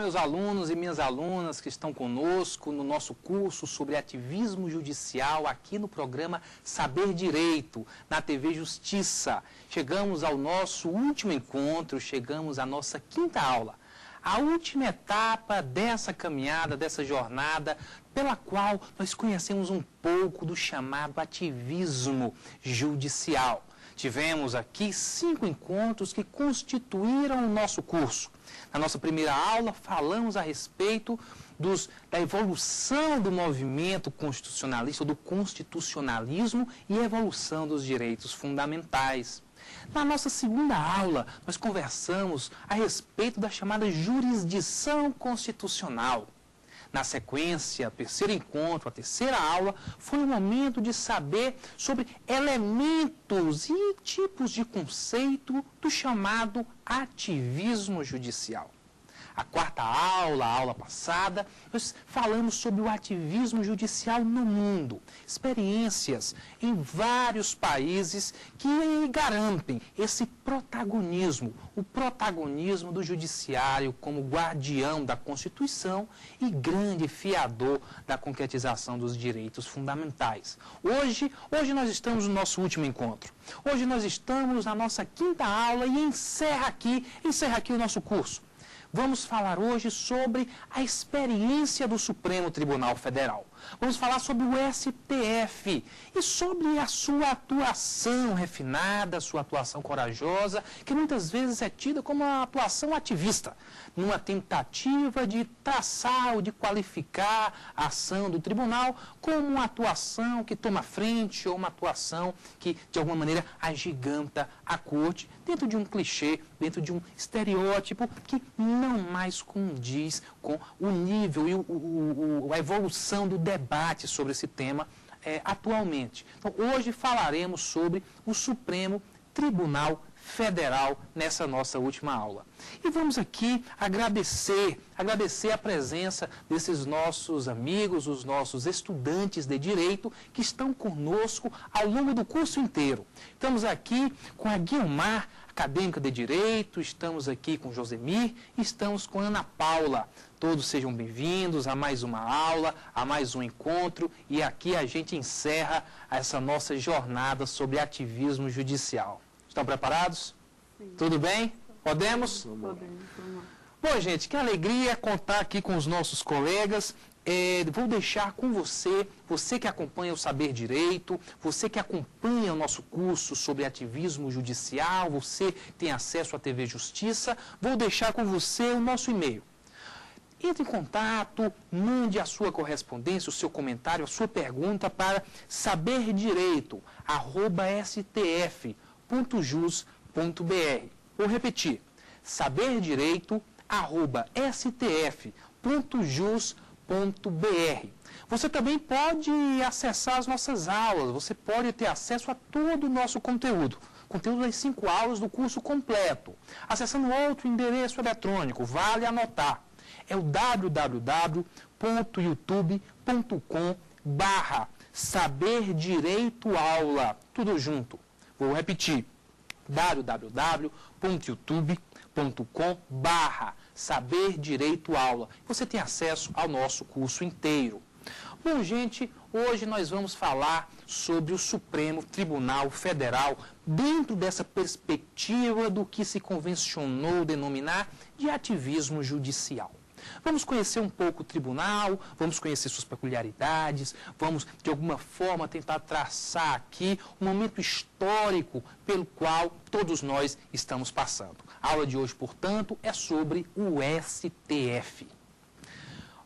meus alunos e minhas alunas que estão conosco no nosso curso sobre ativismo judicial aqui no programa Saber Direito, na TV Justiça. Chegamos ao nosso último encontro, chegamos à nossa quinta aula. A última etapa dessa caminhada, dessa jornada, pela qual nós conhecemos um pouco do chamado ativismo judicial. Tivemos aqui 5 encontros que constituíram o nosso curso. Na nossa primeira aula, falamos a respeito da evolução do movimento constitucionalista, do constitucionalismo e a evolução dos direitos fundamentais. Na nossa segunda aula, nós conversamos a respeito da chamada jurisdição constitucional. Na sequência, o terceiro encontro, a terceira aula, foi o momento de saber sobre elementos e tipos de conceito do chamado ativismo judicial. A quarta aula, a aula passada, nós falamos sobre o ativismo judicial no mundo. Experiências em vários países que garantem esse protagonismo, o protagonismo do judiciário como guardião da Constituição e grande fiador da concretização dos direitos fundamentais. Hoje nós estamos no nosso último encontro. Hoje nós estamos na nossa quinta aula e encerra aqui o nosso curso. Vamos falar hoje sobre a experiência do Supremo Tribunal Federal. Vamos falar sobre o STF e sobre a sua atuação refinada, a sua atuação corajosa, que muitas vezes é tida como uma atuação ativista, numa tentativa de traçar ou de qualificar a ação do tribunal como uma atuação que toma frente ou uma atuação que, de alguma maneira, agiganta a corte dentro de um clichê, dentro de um estereótipo que não mais condiz com o nível e a evolução do debate sobre esse tema atualmente. Então, hoje falaremos sobre o Supremo Tribunal Federal nessa nossa última aula. E vamos aqui agradecer a presença desses nossos amigos, os nossos estudantes de Direito que estão conosco ao longo do curso inteiro. Estamos aqui com a Guilmar, acadêmica de Direito, estamos aqui com Josemir e estamos com Ana Paula. Todos sejam bem-vindos a mais uma aula, a mais um encontro e aqui a gente encerra essa nossa jornada sobre ativismo judicial. Estão preparados? Sim. Tudo bem? Podemos? Podemos. Bom, gente, que alegria contar aqui com os nossos colegas. Vou deixar com você que acompanha o Saber Direito, você que acompanha o nosso curso sobre ativismo judicial, você tem acesso à TV Justiça, vou deixar com você o nosso e-mail. Entre em contato, mande a sua correspondência, o seu comentário, a sua pergunta para saberdireito@stf.jus.br. Vou repetir, saberdireito@stf.jus.br. Você também pode acessar as nossas aulas, você pode ter acesso a todo o nosso conteúdo das 5 aulas do curso completo, acessando outro endereço eletrônico, vale anotar. É o www.youtube.com/saberdireitoaula, tudo junto. Vou repetir, www.youtube.com/saberdireitoaula. Você tem acesso ao nosso curso inteiro. Bom, gente, hoje nós vamos falar sobre o Supremo Tribunal Federal dentro dessa perspectiva do que se convencionou denominar de ativismo judicial. Vamos conhecer um pouco o tribunal, vamos conhecer suas peculiaridades, vamos, de alguma forma, tentar traçar aqui um momento histórico pelo qual todos nós estamos passando. A aula de hoje, portanto, é sobre o STF.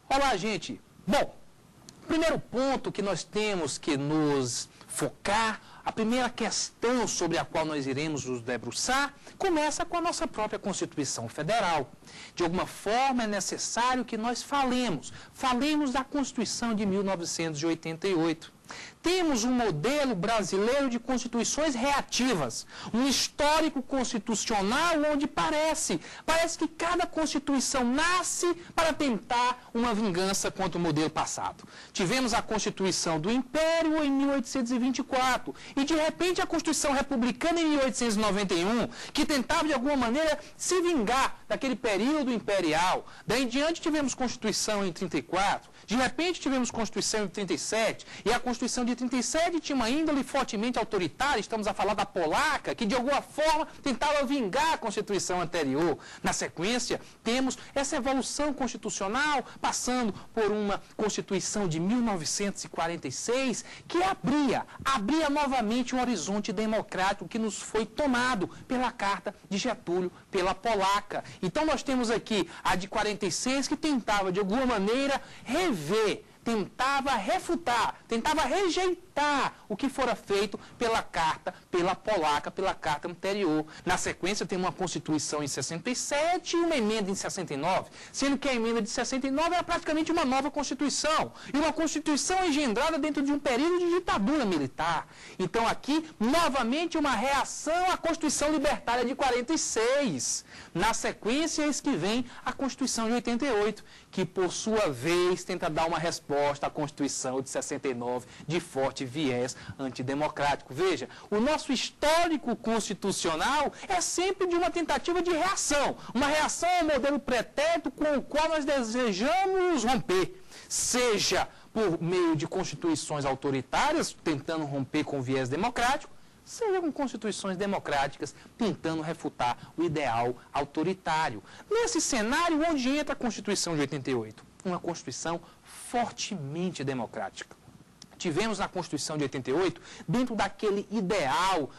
Olá, gente! Bom, o primeiro ponto que nós temos que nos focar, a primeira questão sobre a qual nós iremos nos debruçar, começa com a nossa própria Constituição Federal. De alguma forma, é necessário que nós falemos da Constituição de 1988. Temos um modelo brasileiro de constituições reativas, um histórico constitucional onde parece que cada constituição nasce para tentar uma vingança contra o modelo passado. Tivemos a Constituição do Império em 1824 e, de repente, a Constituição Republicana em 1891, que tentava, de alguma maneira, se vingar daquele período imperial. Daí em diante tivemos Constituição em 34, de repente tivemos Constituição em 37, e a Constituição de 37 tinha uma índole fortemente autoritária, estamos a falar da polaca, que de alguma forma tentava vingar a Constituição anterior. Na sequência, temos essa evolução constitucional, passando por uma Constituição de 1946, que abria novamente um horizonte democrático que nos foi tomado pela Carta de Getúlio, pela polaca. Então nós temos aqui a de 46, que tentava de alguma maneira rever, tentava refutar, tentava rejeitar o que fora feito pela carta, pela polaca, pela carta anterior. Na sequência, tem uma Constituição em 67 e uma emenda em 69, sendo que a emenda de 69 era praticamente uma nova Constituição, e uma Constituição engendrada dentro de um período de ditadura militar. Então, aqui, novamente, uma reação à Constituição Libertária de 46. Na sequência, eis que vem a Constituição de 88, que, por sua vez, tenta dar uma resposta à Constituição de 69 de forte viés antidemocrático. Veja, o nosso histórico constitucional é sempre de uma tentativa de reação, uma reação ao modelo pretérito com o qual nós desejamos romper, seja por meio de constituições autoritárias, tentando romper com o viés democrático, seja com constituições democráticas, tentando refutar o ideal autoritário. Nesse cenário, onde entra a Constituição de 88? Uma Constituição fortemente democrática. Tivemos na Constituição de 88, dentro daquele ideal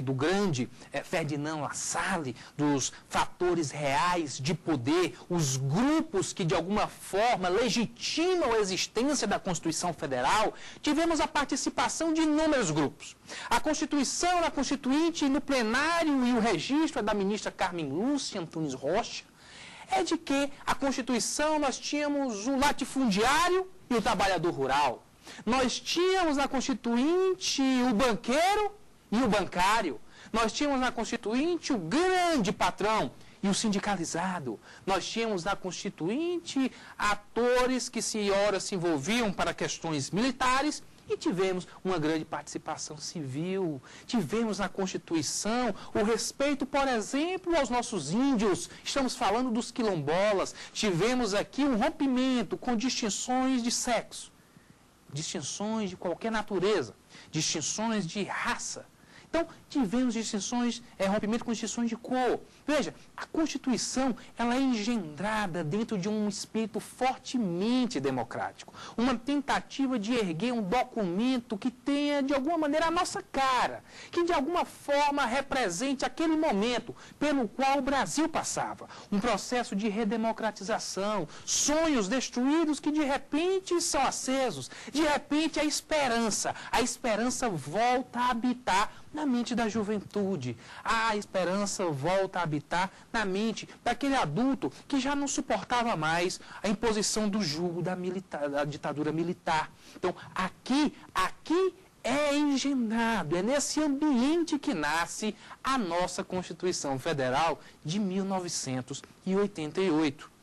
do grande Ferdinand Lassalle, dos fatores reais de poder, os grupos que de alguma forma legitimam a existência da Constituição Federal, tivemos a participação de inúmeros grupos. A Constituição, na Constituinte, no plenário, e o registro é da ministra Carmen Lúcia Antunes Rocha, é de que a Constituição nós tínhamos o latifundiário e o trabalhador rural. Nós tínhamos na Constituinte o banqueiro e o bancário. Nós tínhamos na Constituinte o grande patrão e o sindicalizado. Nós tínhamos na Constituinte atores que ora se envolviam para questões militares, e tivemos uma grande participação civil. Tivemos na Constituição o respeito, por exemplo, aos nossos índios. Estamos falando dos quilombolas. Tivemos aqui um rompimento com distinções de sexo, distinções de qualquer natureza, distinções de raça. Então, tivemos distinções, rompimento com distinções de cor. Veja, a Constituição, ela é engendrada dentro de um espírito fortemente democrático. Uma tentativa de erguer um documento que tenha, de alguma maneira, a nossa cara, que de alguma forma represente aquele momento pelo qual o Brasil passava. Um processo de redemocratização, sonhos destruídos que de repente são acesos. De repente, a esperança volta a habitar na mente da juventude. A esperança volta a habitar na mente daquele adulto que já não suportava mais a imposição do jugo da ditadura militar. Então, aqui é engendrado, é nesse ambiente que nasce a nossa Constituição Federal de 1988.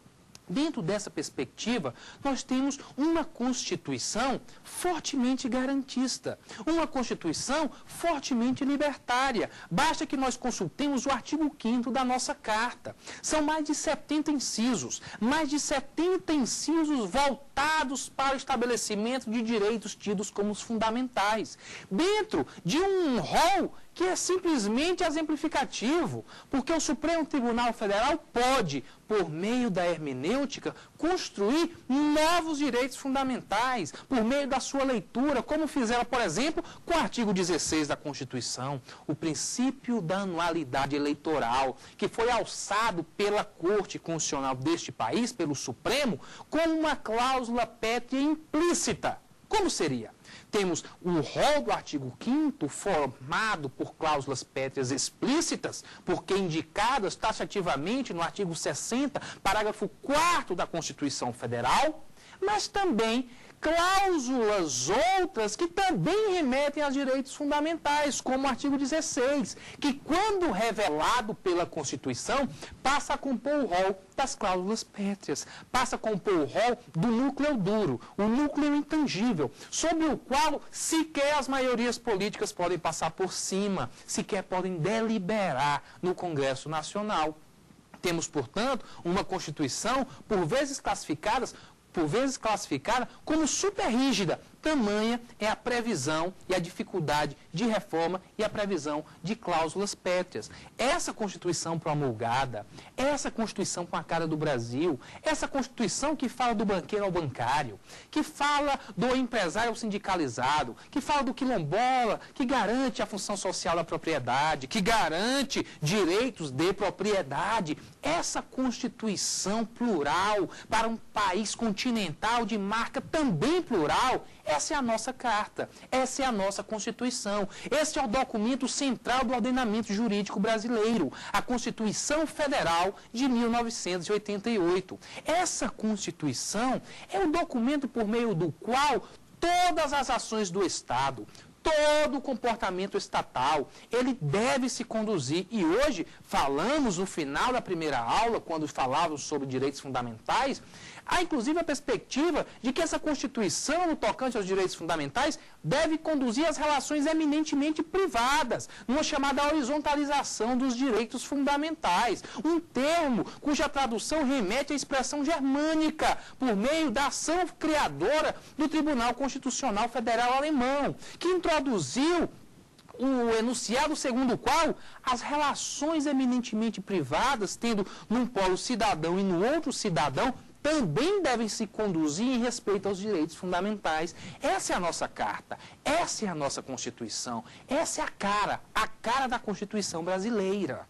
Dentro dessa perspectiva, nós temos uma Constituição fortemente garantista, uma Constituição fortemente libertária. Basta que nós consultemos o artigo 5º da nossa Carta. São mais de 70 incisos, voltados para o estabelecimento de direitos tidos como fundamentais, dentro de um rol que é simplesmente exemplificativo, porque o Supremo Tribunal Federal pode, por meio da hermenêutica, construir novos direitos fundamentais, por meio da sua leitura, como fizeram, por exemplo, com o artigo 16 da Constituição, o princípio da anualidade eleitoral, que foi alçado pela Corte Constitucional deste país, pelo Supremo, como uma cláusula pétrea implícita. Como seria? Temos o rol do artigo 5º formado por cláusulas pétreas explícitas, porque indicadas taxativamente no artigo 60, parágrafo 4º da Constituição Federal, mas também cláusulas outras que também remetem aos direitos fundamentais, como o artigo 16, que quando revelado pela Constituição, passa a compor o rol das cláusulas pétreas, passa a compor o rol do núcleo duro, o núcleo intangível, sobre o qual sequer as maiorias políticas podem passar por cima, sequer podem deliberar no Congresso Nacional. Temos, portanto, uma Constituição por vezes classificada como super rígida. Tamanha é a previsão e a dificuldade de reforma e a previsão de cláusulas pétreas. Essa Constituição promulgada, essa Constituição com a cara do Brasil, essa Constituição que fala do banqueiro ao bancário, que fala do empresário ao sindicalizado, que fala do quilombola, que garante a função social da propriedade, que garante direitos de propriedade. Essa Constituição plural para um país continental de marca também plural, essa é a nossa carta, essa é a nossa Constituição. Esse é o documento central do ordenamento jurídico brasileiro, a Constituição Federal de 1988. Essa Constituição é o documento por meio do qual todas as ações do Estado, todo o comportamento estatal, ele deve se conduzir. E hoje falamos no final da primeira aula, quando falávamos sobre direitos fundamentais, há inclusive a perspectiva de que essa Constituição, no tocante aos direitos fundamentais, deve conduzir as relações eminentemente privadas, numa chamada horizontalização dos direitos fundamentais, um termo cuja tradução remete à expressão germânica, por meio da ação criadora do Tribunal Constitucional Federal Alemão, que introduziu o enunciado segundo o qual as relações eminentemente privadas, tendo num polo cidadão e no outro cidadão, também devem se conduzir em respeito aos direitos fundamentais. Essa é a nossa carta, essa é a nossa Constituição, essa é a cara da Constituição brasileira.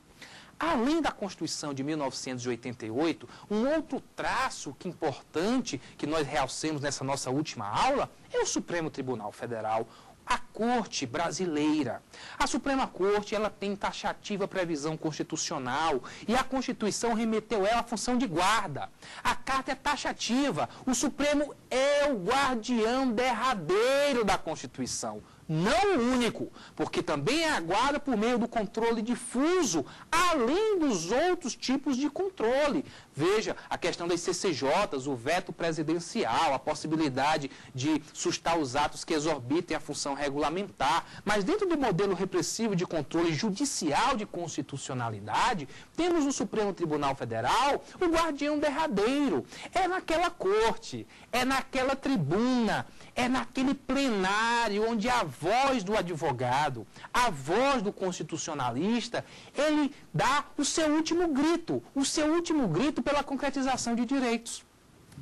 Além da Constituição de 1988, um outro traço importante que nós realçamos nessa nossa última aula é o Supremo Tribunal Federal, a Corte brasileira. A Suprema Corte, ela tem taxativa previsão constitucional e a Constituição remeteu ela à função de guarda. A Carta é taxativa. O Supremo é o guardião derradeiro da Constituição. Não o único, porque também é a guarda por meio do controle difuso, além dos outros tipos de controle. Veja, a questão das CCJs, o veto presidencial, a possibilidade de sustar os atos que exorbitem a função regulamentar. Mas dentro do modelo repressivo de controle judicial de constitucionalidade, temos no Supremo Tribunal Federal o guardião derradeiro. É naquela corte, é naquela tribuna, é naquele plenário onde a voz do advogado, a voz do constitucionalista, ele dá o seu último grito pela concretização de direitos.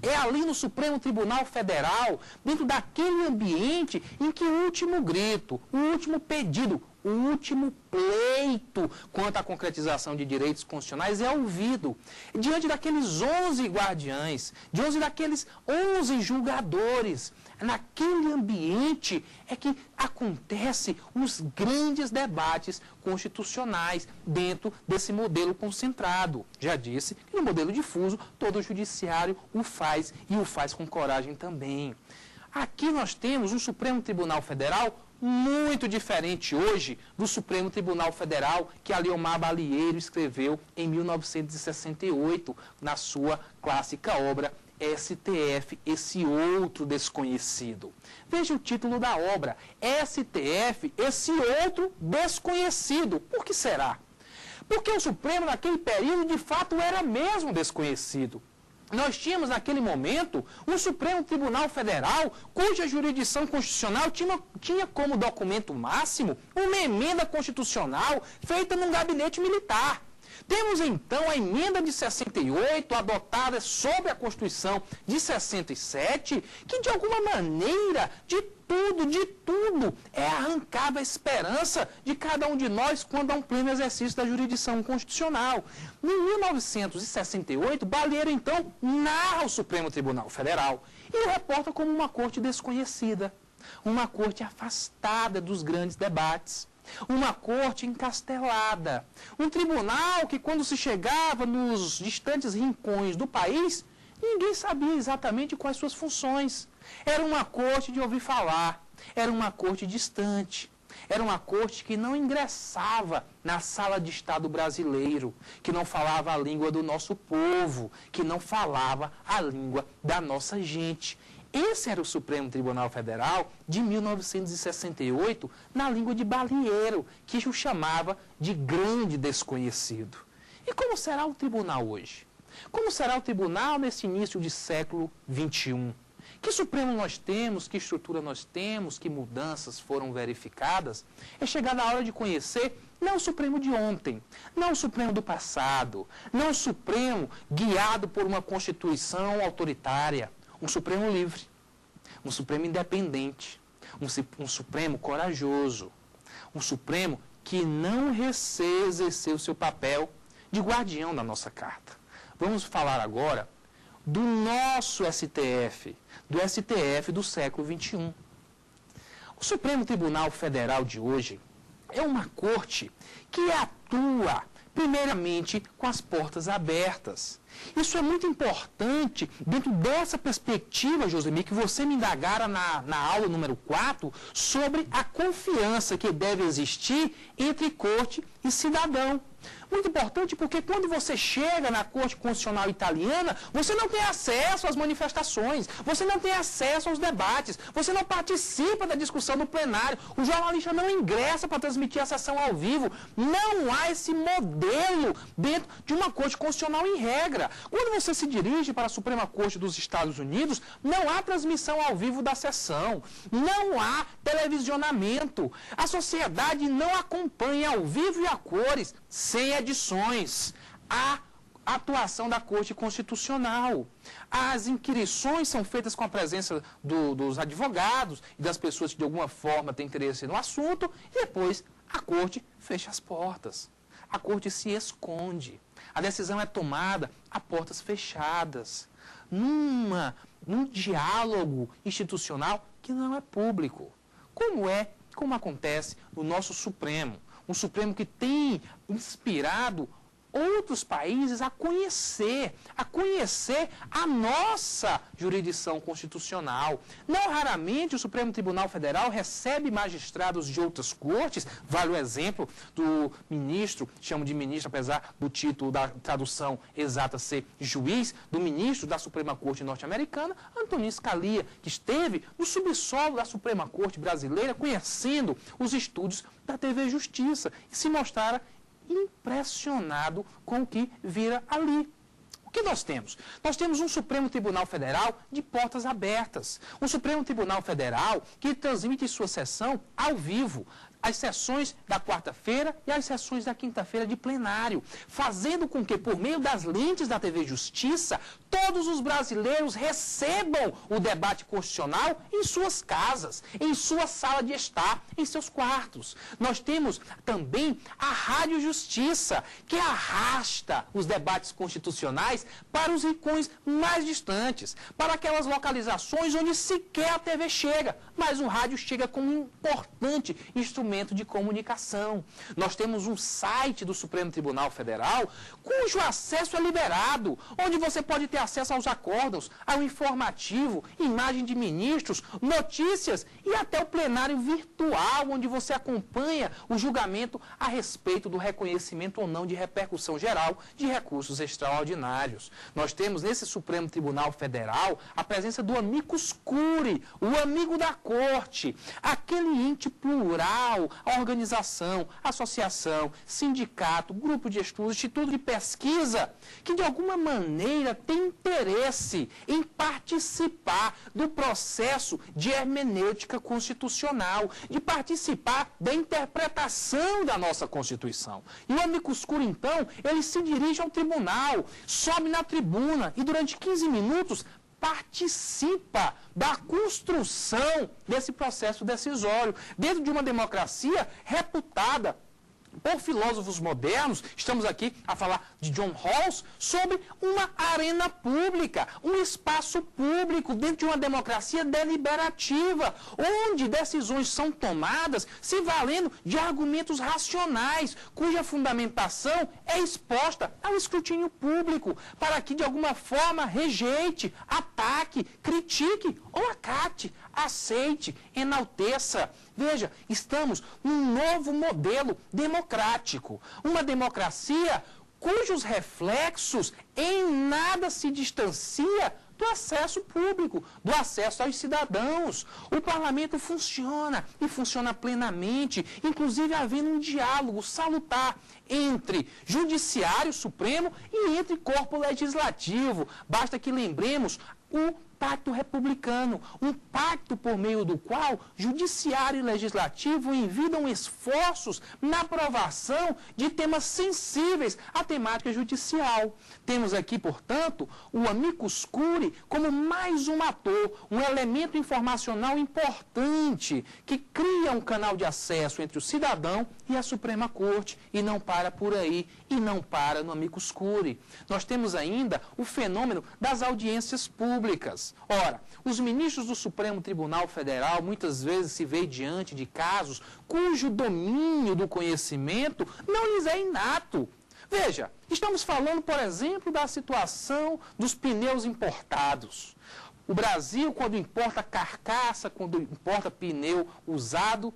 É ali no Supremo Tribunal Federal, dentro daquele ambiente em que o último grito, o último pedido, o último pleito quanto à concretização de direitos constitucionais é ouvido. Diante daqueles 11 guardiães, diante daqueles 11 julgadores, naquele ambiente é que acontecem os grandes debates constitucionais dentro desse modelo concentrado. Já disse que no modelo difuso todo o judiciário o faz e o faz com coragem também. Aqui nós temos um Supremo Tribunal Federal muito diferente hoje do Supremo Tribunal Federal que Aliomar Balieiro escreveu em 1968 na sua clássica obra STF, esse outro desconhecido. Veja o título da obra, STF, esse outro desconhecido. Por que será? Porque o Supremo naquele período de fato era mesmo desconhecido. Nós tínhamos naquele momento um Supremo Tribunal Federal cuja jurisdição constitucional tinha como documento máximo uma emenda constitucional feita num gabinete militar. Temos então a emenda de 68, adotada sobre a Constituição de 67, que de alguma maneira, de tudo, é arrancada a esperança de cada um de nós quando há um pleno exercício da jurisdição constitucional. Em 1968, Balieiro então narra o Supremo Tribunal Federal e o reporta como uma corte desconhecida, uma corte afastada dos grandes debates. Uma corte encastelada, um tribunal que quando se chegava nos distantes rincões do país, ninguém sabia exatamente quais suas funções. Era uma corte de ouvir falar, era uma corte distante, era uma corte que não ingressava na sala de Estado brasileiro, que não falava a língua do nosso povo, que não falava a língua da nossa gente. Esse era o Supremo Tribunal Federal de 1968, na língua de Balieiro, que o chamava de grande desconhecido. E como será o tribunal hoje? Como será o tribunal nesse início de século XXI? Que Supremo nós temos, que estrutura nós temos, que mudanças foram verificadas? É chegada a hora de conhecer não o Supremo de ontem, não o Supremo do passado, não o Supremo guiado por uma Constituição autoritária, um Supremo livre, um Supremo independente, um Supremo corajoso, um Supremo que não receia exercer o seu papel de guardião da nossa carta. Vamos falar agora do nosso STF, do STF do século XXI. O Supremo Tribunal Federal de hoje é uma corte que atua, primeiramente, com as portas abertas. Isso é muito importante dentro dessa perspectiva, Josemir, que você me indagara na aula número 4 sobre a confiança que deve existir entre corte e cidadão. Muito importante porque quando você chega na Corte Constitucional Italiana, você não tem acesso às manifestações, você não tem acesso aos debates, você não participa da discussão no plenário, o jornalista não ingressa para transmitir a sessão ao vivo. Não há esse modelo dentro de uma Corte Constitucional em regra. Quando você se dirige para a Suprema Corte dos Estados Unidos, não há transmissão ao vivo da sessão, não há televisionamento, a sociedade não acompanha ao vivo e a cores, sem edições, a atuação da Corte Constitucional. As inquirições são feitas com a presença dos advogados e das pessoas que de alguma forma têm interesse no assunto, e depois a Corte fecha as portas. A Corte se esconde. A decisão é tomada a portas fechadas, num diálogo institucional que não é público. Como acontece no nosso Supremo. Um Supremo que tem inspirado outros países a conhecer a nossa jurisdição constitucional. Não raramente o Supremo Tribunal Federal recebe magistrados de outras cortes, vale o exemplo do ministro, chamo de ministro apesar do título da tradução exata ser juiz, do ministro da Suprema Corte norte-americana, Antônio Scalia, que esteve no subsolo da Suprema Corte brasileira conhecendo os estúdios da TV Justiça e se mostrara impressionado com o que vira ali. O que nós temos? Nós temos um Supremo Tribunal Federal de portas abertas. Um Supremo Tribunal Federal que transmite sua sessão ao vivo, as sessões da quarta-feira e as sessões da quinta-feira de plenário, fazendo com que, por meio das lentes da TV Justiça, todos os brasileiros recebam o debate constitucional em suas casas, em sua sala de estar, em seus quartos. Nós temos também a Rádio Justiça, que arrasta os debates constitucionais para os rincões mais distantes, para aquelas localizações onde sequer a TV chega, mas o rádio chega como um importante instrumento de comunicação. Nós temos um site do Supremo Tribunal Federal cujo acesso é liberado, onde você pode ter acesso aos acórdãos, ao informativo, imagem de ministros, notícias e até o plenário virtual, onde você acompanha o julgamento a respeito do reconhecimento ou não de repercussão geral de recursos extraordinários. Nós temos nesse Supremo Tribunal Federal a presença do amicus curiae, o amigo da corte, aquele ente plural, a organização, associação, sindicato, grupo de estudos, instituto de pesquisa, que de alguma maneira tem interesse em participar do processo de hermenêutica constitucional, de participar da interpretação da nossa Constituição. E o amicus curiae, então, ele se dirige ao tribunal, sobe na tribuna e durante 15 minutos participa da construção desse processo decisório, dentro de uma democracia reputada por filósofos modernos. Estamos aqui a falar de John Rawls sobre uma arena pública, um espaço público dentro de uma democracia deliberativa, onde decisões são tomadas se valendo de argumentos racionais, cuja fundamentação é exposta ao escrutínio público, para que de alguma forma rejeite, ataque, critique ou acate, aceite, enalteça. Veja, estamos num novo modelo democrático, uma democracia cujos reflexos em nada se distancia do acesso público, do acesso aos cidadãos. O parlamento funciona e funciona plenamente, inclusive havendo um diálogo salutar entre Judiciário Supremo e entre corpo legislativo. Basta que lembremos o Pacto Republicano, um pacto por meio do qual Judiciário e Legislativo envidam esforços na aprovação de temas sensíveis à temática judicial. Temos aqui, portanto, o amicus curiae como mais um ator, um elemento informacional importante que cria um canal de acesso entre o cidadão e a Suprema Corte e não para por aí e não para no amicus curiae. Nós temos ainda o fenômeno das audiências públicas. Ora, os ministros do Supremo Tribunal Federal muitas vezes se veem diante de casos cujo domínio do conhecimento não lhes é inato. Veja, estamos falando, por exemplo, da situação dos pneus importados. O Brasil, quando importa carcaça, quando importa pneu usado,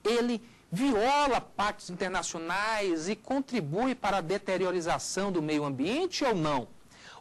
ele viola pactos internacionais e contribui para a deteriorização do meio ambiente ou não?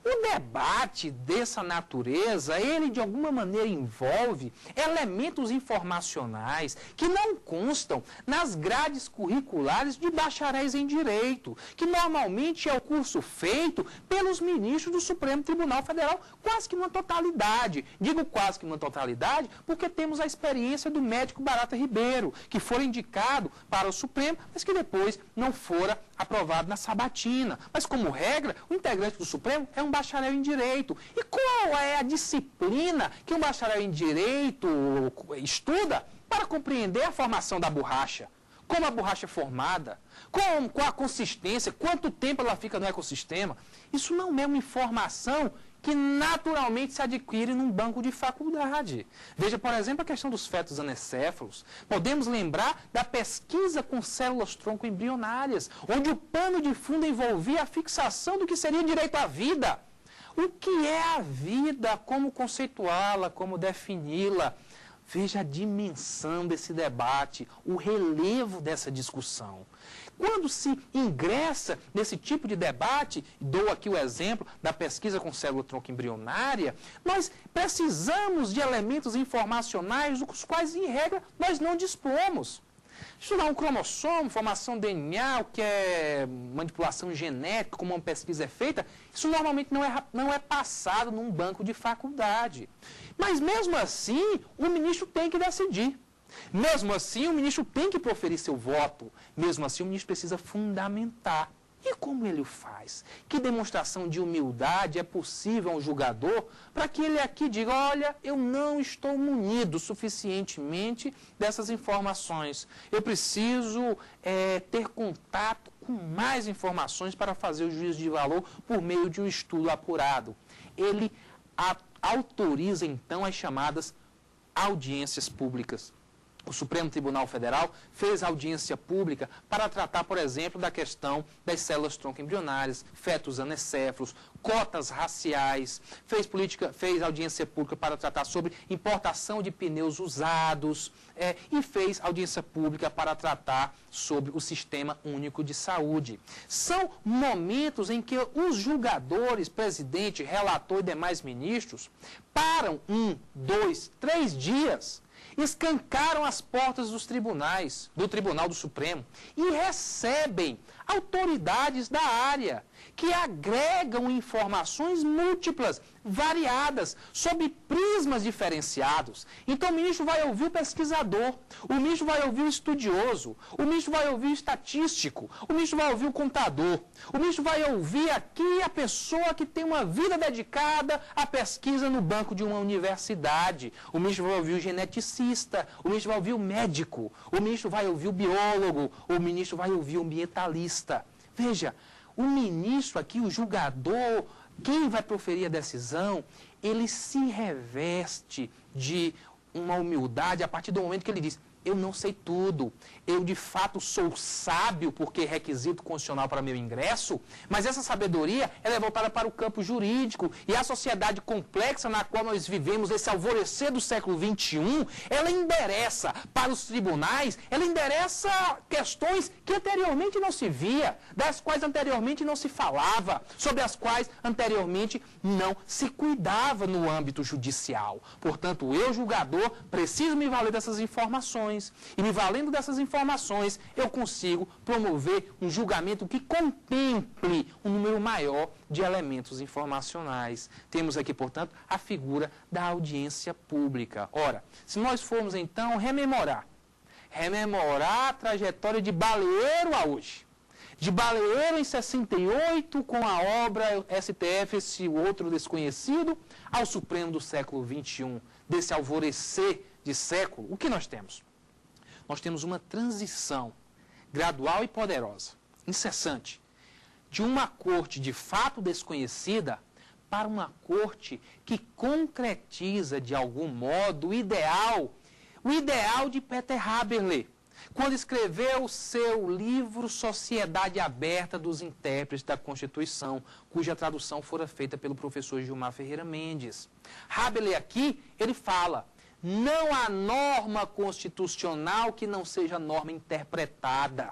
O debate dessa natureza, ele de alguma maneira envolve elementos informacionais que não constam nas grades curriculares de bacharéis em Direito, que normalmente é o curso feito pelos ministros do Supremo Tribunal Federal, quase que numa totalidade. Digo quase que numa totalidade porque temos a experiência do médico Barata Ribeiro, que foi indicado para o Supremo, mas que depois não fora aprovado na sabatina. Mas, como regra, o integrante do Supremo é um bacharel em Direito. E qual é a disciplina que um bacharel em Direito estuda para compreender a formação da borracha? Como a borracha é formada? Qual a consistência? Quanto tempo ela fica no ecossistema? Isso não é uma informação que naturalmente se adquire num banco de faculdade. Veja, por exemplo, a questão dos fetos anencéfalos. Podemos lembrar da pesquisa com células tronco embrionárias, onde o pano de fundo envolvia a fixação do que seria direito à vida. O que é a vida? Como conceituá-la? Como defini-la? Veja a dimensão desse debate, o relevo dessa discussão. Quando se ingressa nesse tipo de debate, dou aqui o exemplo da pesquisa com célula tronco embrionária, nós precisamos de elementos informacionais dos quais, em regra, nós não dispomos. Estudar um cromossomo, formação DNA, o que é manipulação genética, como uma pesquisa é feita, isso normalmente não é passado num banco de faculdade. Mas mesmo assim, o ministro tem que decidir. Mesmo assim, o ministro tem que proferir seu voto. Mesmo assim, o ministro precisa fundamentar. E como ele o faz? Que demonstração de humildade é possível a um julgador para que ele aqui diga, olha, eu não estou munido suficientemente dessas informações. Eu preciso ter contato com mais informações para fazer o juízo de valor por meio de um estudo apurado. Ele autoriza, então, as chamadas audiências públicas. O Supremo Tribunal Federal fez audiência pública para tratar, por exemplo, da questão das células tronco embrionárias, fetos anencéfalos, cotas raciais, fez audiência pública para tratar sobre importação de pneus usados e fez audiência pública para tratar sobre o Sistema Único de Saúde. São momentos em que os julgadores, presidente, relator e demais ministros param 1, 2, 3 dias, escancaram as portas dos tribunais, do Tribunal do Supremo, e recebem autoridades da área, que agregam informações múltiplas, variadas, sob prismas diferenciados. Então o ministro vai ouvir o pesquisador, o ministro vai ouvir o estudioso, o ministro vai ouvir o estatístico, o ministro vai ouvir o contador, o ministro vai ouvir aqui a pessoa que tem uma vida dedicada à pesquisa no banco de uma universidade, o ministro vai ouvir o geneticista, o ministro vai ouvir o médico, o ministro vai ouvir o biólogo, o ministro vai ouvir o ambientalista. Veja, o ministro aqui, o julgador, quem vai proferir a decisão, ele se reveste de uma humildade a partir do momento que ele diz, eu não sei tudo, eu de fato sou sábio porque é requisito constitucional para meu ingresso, mas essa sabedoria ela é voltada para o campo jurídico e a sociedade complexa na qual nós vivemos, esse alvorecer do século XXI, ela endereça para os tribunais, ela endereça questões que anteriormente não se via, das quais anteriormente não se falava, sobre as quais anteriormente não se cuidava no âmbito judicial. Portanto, eu, julgador, preciso me valer dessas informações. E me valendo dessas informações, eu consigo promover um julgamento que contemple um número maior de elementos informacionais. Temos aqui, portanto, a figura da audiência pública. Ora, se nós formos então rememorar a trajetória de Baleiro a hoje, de Baleiro em 68, com a obra STF, esse outro desconhecido, ao Supremo do século XXI, desse alvorecer de século, o que nós temos? Nós temos uma transição gradual e poderosa, incessante, de uma corte de fato desconhecida para uma corte que concretiza, de algum modo, o ideal de Peter Haberle, quando escreveu o seu livro Sociedade Aberta dos Intérpretes da Constituição, cuja tradução fora feita pelo professor Gilmar Ferreira Mendes. Haberle aqui, ele fala: não há norma constitucional que não seja norma interpretada.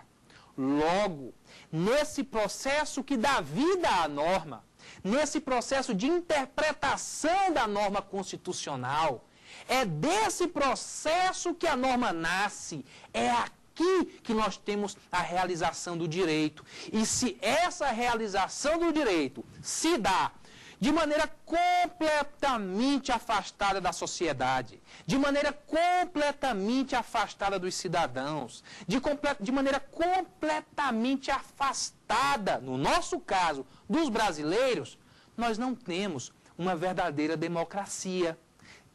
Logo, nesse processo que dá vida à norma, nesse processo de interpretação da norma constitucional, é desse processo que a norma nasce, é aqui que nós temos a realização do direito. E se essa realização do direito se dá de maneira completamente afastada da sociedade, de maneira completamente afastada dos cidadãos, de maneira completamente afastada, no nosso caso, dos brasileiros, nós não temos uma verdadeira democracia,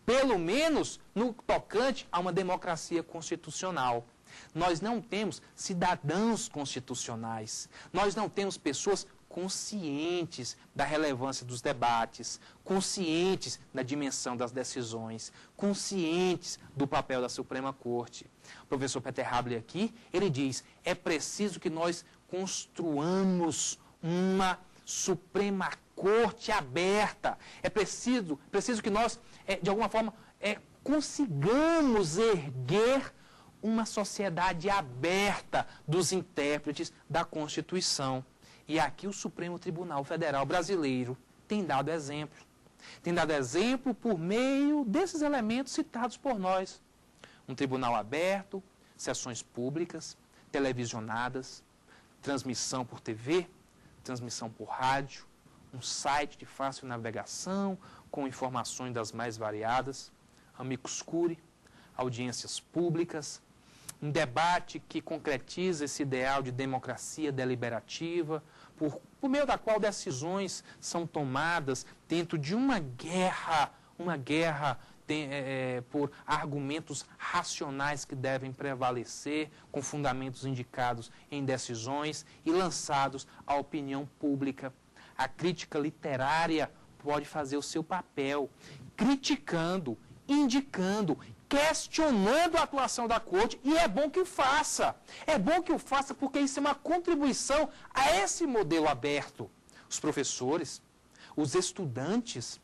pelo menos no tocante a uma democracia constitucional. Nós não temos cidadãos constitucionais, nós não temos pessoas conscientes da relevância dos debates, conscientes da dimensão das decisões, conscientes do papel da Suprema Corte. O professor Peter Haberle aqui, ele diz, é preciso que nós construamos uma Suprema Corte aberta. É preciso que nós, de alguma forma, consigamos erguer uma sociedade aberta dos intérpretes da Constituição. E aqui o Supremo Tribunal Federal Brasileiro tem dado exemplo. Tem dado exemplo por meio desses elementos citados por nós. Um tribunal aberto, sessões públicas, televisionadas, transmissão por TV, transmissão por rádio, um site de fácil navegação, com informações das mais variadas, amicus curiae, audiências públicas, um debate que concretiza esse ideal de democracia deliberativa, por meio da qual decisões são tomadas dentro de uma guerra por argumentos racionais que devem prevalecer, com fundamentos indicados em decisões e lançados à opinião pública. A crítica literária pode fazer o seu papel, criticando, indicando, questionando a atuação da corte, e é bom que o faça. É bom que o faça porque isso é uma contribuição a esse modelo aberto. Os professores, os estudantes,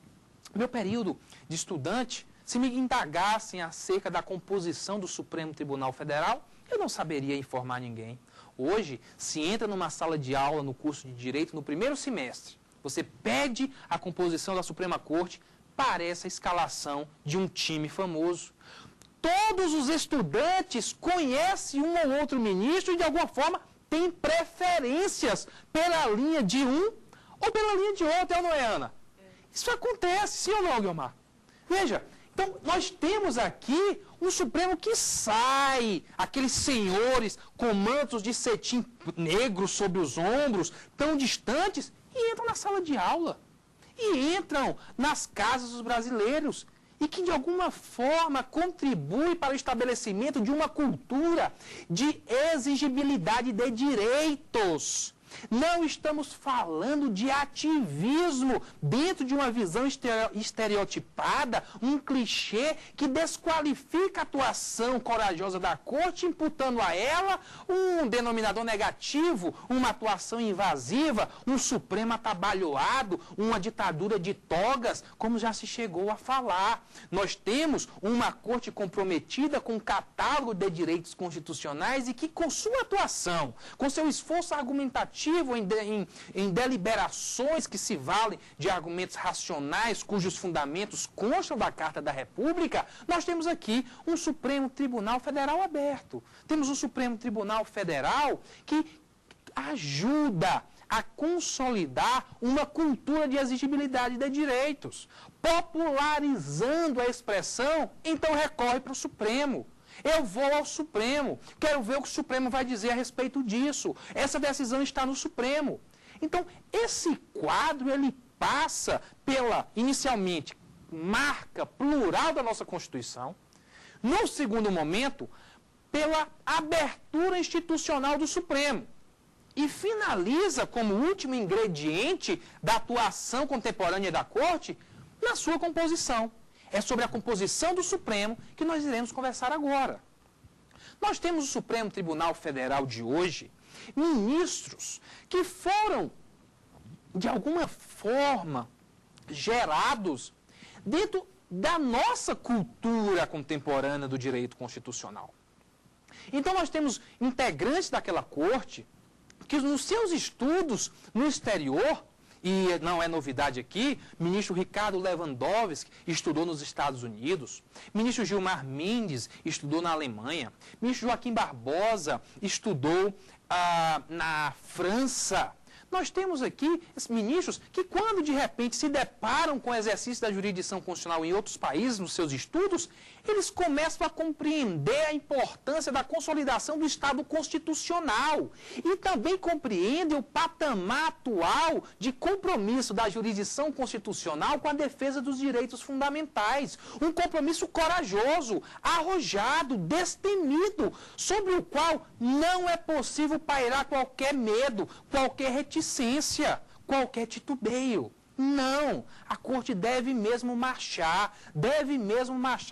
meu período de estudante, se me indagassem acerca da composição do Supremo Tribunal Federal, eu não saberia informar ninguém. Hoje, se entra numa sala de aula no curso de Direito no primeiro semestre, você pede a composição da Suprema Corte, parece a escalação de um time famoso. Todos os estudantes conhecem um ou outro ministro e, de alguma forma, têm preferências pela linha de um ou pela linha de outro, não é, Ana? Isso acontece, sim ou não, Guilmar? Veja, então, nós temos aqui um Supremo que sai, aqueles senhores com mantos de cetim negro sobre os ombros, tão distantes, e entram na sala de aula. E entram nas casas dos brasileiros e que, de alguma forma, contribui para o estabelecimento de uma cultura de exigibilidade de direitos. Não estamos falando de ativismo dentro de uma visão estereotipada, um clichê que desqualifica a atuação corajosa da corte, imputando a ela um denominador negativo, uma atuação invasiva, um Supremo atabalhoado, uma ditadura de togas, como já se chegou a falar. Nós temos uma corte comprometida com um catálogo de direitos constitucionais e que, com sua atuação, com seu esforço argumentativo em deliberações que se valem de argumentos racionais, cujos fundamentos constam da Carta da República, nós temos aqui um Supremo Tribunal Federal aberto. Temos um Supremo Tribunal Federal que ajuda a consolidar uma cultura de exigibilidade de direitos, popularizando a expressão, então recorre para o Supremo. Eu vou ao Supremo, quero ver o que o Supremo vai dizer a respeito disso. Essa decisão está no Supremo. Então, esse quadro, ele passa pela, inicialmente, marca plural da nossa Constituição. No segundo momento, pela abertura institucional do Supremo. E finaliza como último ingrediente da atuação contemporânea da Corte na sua composição. É sobre a composição do Supremo que nós iremos conversar agora. Nós temos o Supremo Tribunal Federal de hoje, ministros que foram, de alguma forma, gerados dentro da nossa cultura contemporânea do direito constitucional. Então nós temos integrantes daquela corte que nos seus estudos no exterior, e não é novidade aqui, ministro Ricardo Lewandowski estudou nos Estados Unidos, ministro Gilmar Mendes estudou na Alemanha, ministro Joaquim Barbosa estudou na França. Nós temos aqui esses ministros que, quando de repente se deparam com o exercício da jurisdição constitucional em outros países, nos seus estudos, eles começam a compreender a importância da consolidação do Estado constitucional e também compreendem o patamar atual de compromisso da jurisdição constitucional com a defesa dos direitos fundamentais. Um compromisso corajoso, arrojado, destemido, sobre o qual não é possível pairar qualquer medo, qualquer reticência, qualquer titubeio. Não, a Corte deve mesmo marchar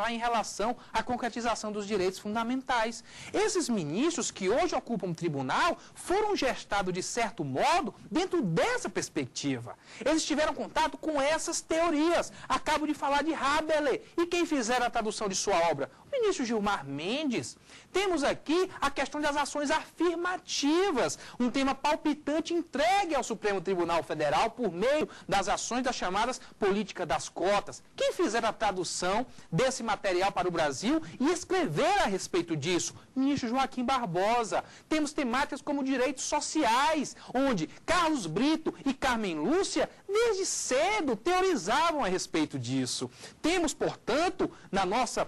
em relação à concretização dos direitos fundamentais. Esses ministros que hoje ocupam o tribunal foram gestados, de certo modo, dentro dessa perspectiva. Eles tiveram contato com essas teorias. Acabo de falar de Rabelais. E quem fizer a tradução de sua obra? O ministro Gilmar Mendes. Temos aqui a questão das ações afirmativas, um tema palpitante entregue ao Supremo Tribunal Federal por meio das ações das chamadas políticas das cotas. Quem fizer a tradução desse material para o Brasil e escrever a respeito disso? Ministro Joaquim Barbosa. Temos temáticas como direitos sociais, onde Carlos Brito e Carmen Lúcia, desde cedo, teorizavam a respeito disso. Temos, portanto, na nossa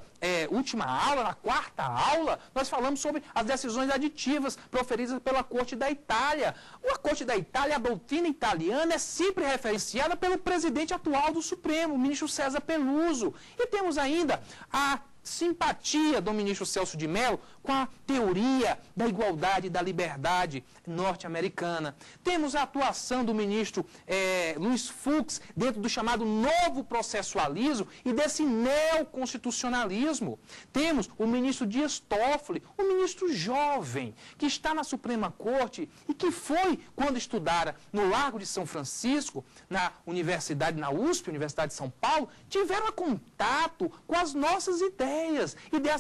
última aula, na quarta aula, nós falamos sobre as decisões aditivas proferidas pela Corte da Itália. A Corte da Itália, a doutrina italiana, é sempre referenciada pelo presidente atual do Supremo, o ministro César Peluso. E temos ainda a simpatia do ministro Celso de Mello com a teoria da igualdade e da liberdade norte-americana. Temos a atuação do ministro Luiz Fux dentro do chamado novo processualismo e desse neoconstitucionalismo. Temos o ministro Dias Toffoli, um ministro jovem que está na Suprema Corte e que foi, quando estudara no Largo de São Francisco, na Universidade, na USP, Universidade de São Paulo, tiveram contato com as nossas ideias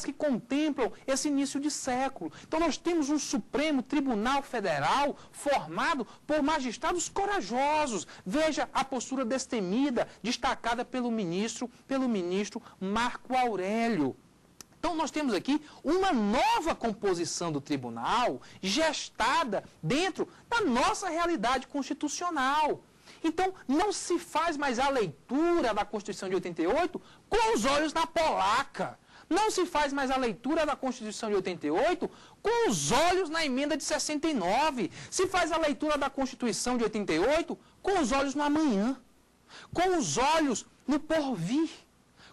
que contemplam esse início de século. Então nós temos um Supremo Tribunal Federal formado por magistrados corajosos. Veja a postura destemida, destacada pelo ministro Marco Aurélio. Então nós temos aqui uma nova composição do tribunal gestada dentro da nossa realidade constitucional. Então, não se faz mais a leitura da Constituição de 88 com os olhos na polaca. Não se faz mais a leitura da Constituição de 88 com os olhos na emenda de 69. Se faz a leitura da Constituição de 88 com os olhos no amanhã, com os olhos no porvir,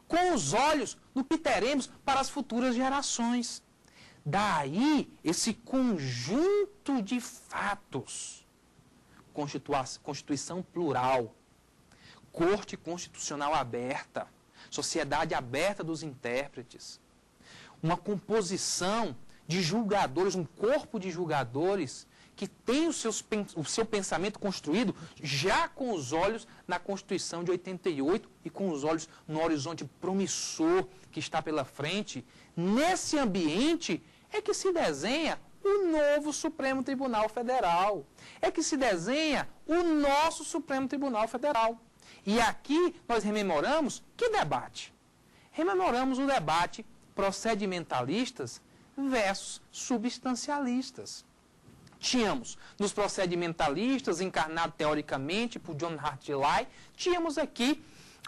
com os olhos no que teremos para as futuras gerações. Daí esse conjunto de fatos Constituição plural, Corte Constitucional aberta, sociedade aberta dos intérpretes, uma composição de julgadores, um corpo de julgadores que tem o seu pensamento construído já com os olhos na Constituição de 88 e com os olhos no horizonte promissor que está pela frente. Nesse ambiente é que se desenha o novo Supremo Tribunal Federal. É que se desenha o nosso Supremo Tribunal Federal. E aqui nós rememoramos que debate? Rememoramos o debate procedimentalistas versus substancialistas. Tínhamos nos procedimentalistas, encarnado teoricamente por John Hartley, tínhamos aqui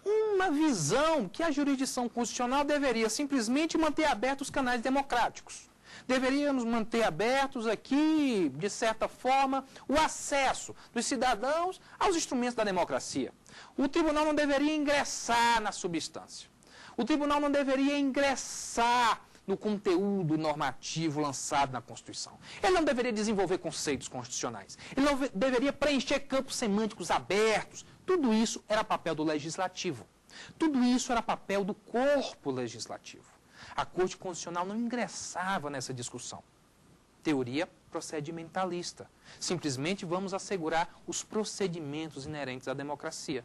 uma visão que a jurisdição constitucional deveria simplesmente manter abertos os canais democráticos. Deveríamos manter abertos aqui, de certa forma, o acesso dos cidadãos aos instrumentos da democracia. O tribunal não deveria ingressar na substância. O tribunal não deveria ingressar no conteúdo normativo lançado na Constituição. Ele não deveria desenvolver conceitos constitucionais. Ele não deveria preencher campos semânticos abertos. Tudo isso era papel do legislativo. Tudo isso era papel do corpo legislativo. A Corte Constitucional não ingressava nessa discussão. Teoria procedimentalista. Simplesmente vamos assegurar os procedimentos inerentes à democracia.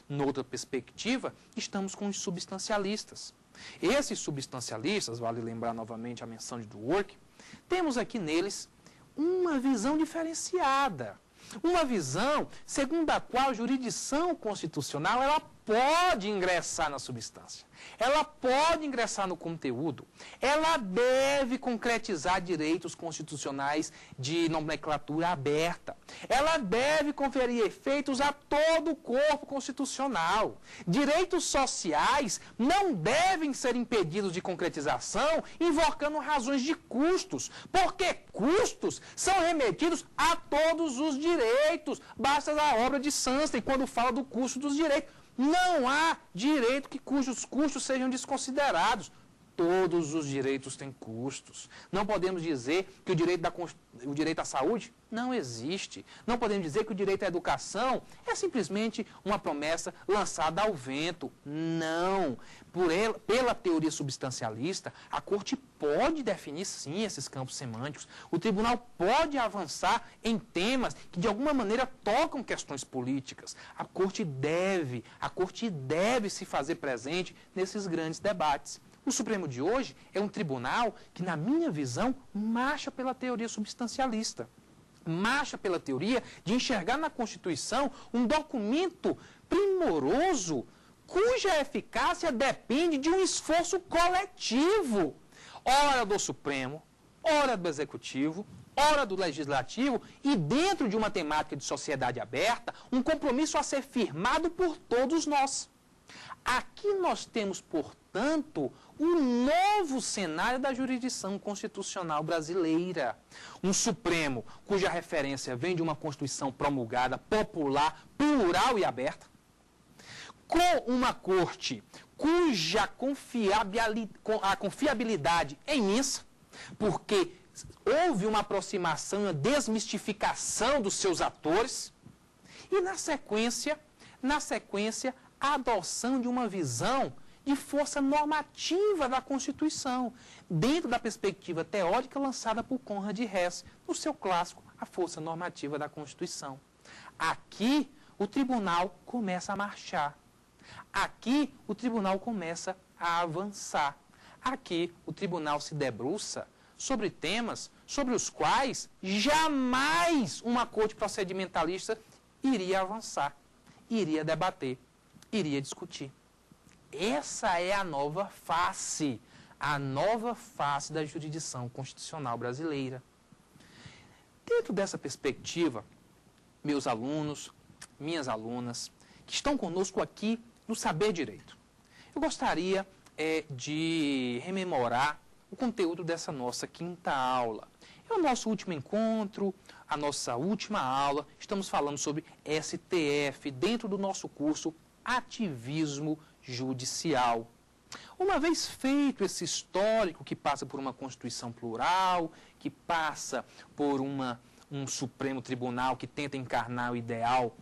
Noutra perspectiva, estamos com os substancialistas. Esses substancialistas, vale lembrar novamente a menção de Dworkin, temos aqui neles uma visão diferenciada. Uma visão segundo a qual a jurisdição constitucional ela pode ingressar na substância. Ela pode ingressar no conteúdo. Ela deve concretizar direitos constitucionais de nomenclatura aberta. Ela deve conferir efeitos a todo o corpo constitucional. Direitos sociais não devem ser impedidos de concretização invocando razões de custos, porque custos são remetidos a todos os direitos. Basta a obra de Sunstein quando fala do custo dos direitos. Não há direito cujos custos sejam desconsiderados. Todos os direitos têm custos. Não podemos dizer que o direito à saúde não existe. Não podemos dizer que o direito à educação é simplesmente uma promessa lançada ao vento. Não. Pela teoria substancialista, a Corte pode definir, sim, esses campos semânticos. O tribunal pode avançar em temas que, de alguma maneira, tocam questões políticas. A Corte deve se fazer presente nesses grandes debates. O Supremo de hoje é um tribunal que, na minha visão, marcha pela teoria substancialista. Marcha pela teoria de enxergar na Constituição um documento primoroso cuja eficácia depende de um esforço coletivo. Ora do Supremo, ora do Executivo, ora do Legislativo e, dentro de uma temática de sociedade aberta, um compromisso a ser firmado por todos nós. Aqui nós temos, portanto, um novo cenário da jurisdição constitucional brasileira. Um Supremo cuja referência vem de uma Constituição promulgada, popular, plural e aberta, com uma Corte cuja a confiabilidade é imensa, porque houve uma aproximação, uma desmistificação dos seus atores, e na sequência, a adoção de uma visão de força normativa da Constituição, dentro da perspectiva teórica lançada por Conrad Hess, no seu clássico A Força Normativa da Constituição. Aqui, o tribunal começa a marchar. Aqui, o tribunal começa a avançar. Aqui, o tribunal se debruça sobre temas sobre os quais jamais uma corte procedimentalista iria avançar, iria debater, iria discutir. Essa é a nova face da jurisdição constitucional brasileira. Dentro dessa perspectiva, meus alunos, minhas alunas, que estão conosco aqui no Saber Direito, eu gostaria de rememorar o conteúdo dessa nossa quinta aula. É o nosso último encontro, a nossa última aula. Estamos falando sobre STF dentro do nosso curso Ativismo Judicial. Uma vez feito esse histórico que passa por uma Constituição plural, que passa por uma um Supremo Tribunal que tenta encarnar o ideal